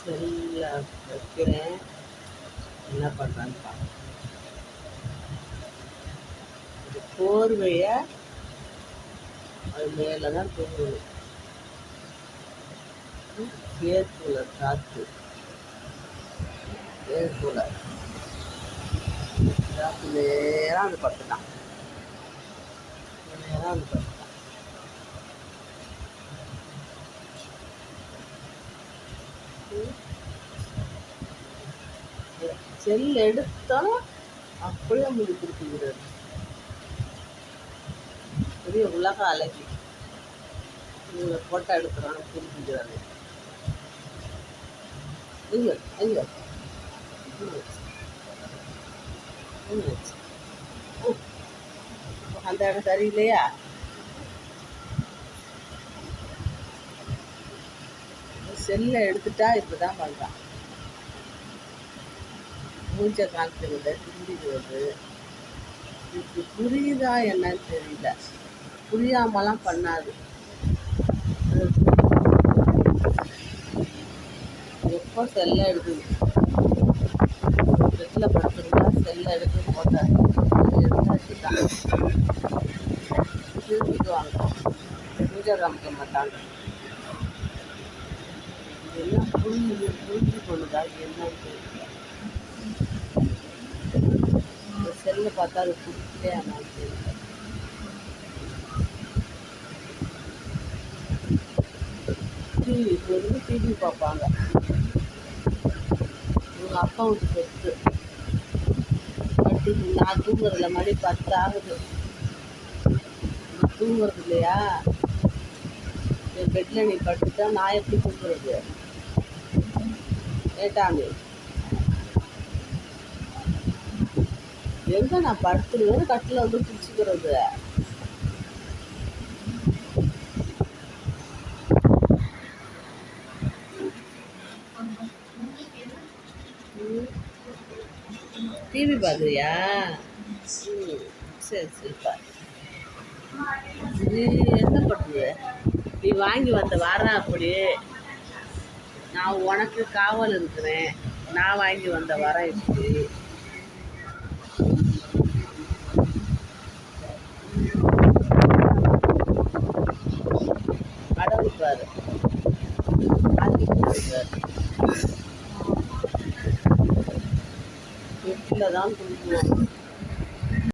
செல்ல வைக்கிறேன். என்ன பண்ணுறான்னு பார்க்க. இந்த போர்வையை அது மேலே தான் தூங்கணும். ஏற்கூலர் காற்று, ஏற்கூலர் காற்று நேராக வந்து படுத்துட்டான். நேராக வந்து படுத்துட்டான். செல் எடுத்தாலும் அப்படியே முடி திருப்பிக்கிறது. பெரிய உலக அழகி. இவங்க ஃபோட்டோ எடுக்கிறான்னு திருப்பிக்கிறாரு. ஐயோ ஐயோ அந்த இடம் சரியில்லையா? செல்லை எடுத்துட்டா இப்படிதான் பண்ணுறான். மூச்சை காமிக்கிறது, திரும்பிக்கிறது. இப்படி புரியுதா என்னன்னு தெரியல. புரியாமலாம் பண்ணாது. எப்போ செல்லை எடுக்குது, பெட்டில் படுத்துருந்தா செல்லை எடுத்து போட்டார் எடுத்துட்டான். திரும்பிக்குவாங்க, பூஜை காமிக்க மாட்டாங்க. என்ன புரிஞ்சு கொள்ளுதா என்னன்னு தெரியல. இந்த செல்லு பார்த்தா அது பிடிக்கலே ஆனால் தெரியல. டிவி வந்து டிவி பார்ப்பாங்க. இவங்க அப்பா வீட்டு சொத்து பட்டு நான் தூங்குறதுல மணி 10 ஆகுது. தூங்குறது இல்லையா? என் பெட்டில் நீ படுத்துட்டா நான் எப்படி தூங்குறது? ஏட்டாமே எங்க நான் படுத்துருவேன், கட்டில் வந்து பிடிச்சிக்கிறது. டிவி பார்க்குறியா? சரி சரிப்பா. இது என்ன பண்ணுது? நீ வாங்கி வந்த வர அப்படி நான் உனக்கு காவல் இருக்கிறேன். நான் வாங்கி வந்த வர இப்படி அடவுப்பாரு வீட்டில் தான் தூங்குவோம்.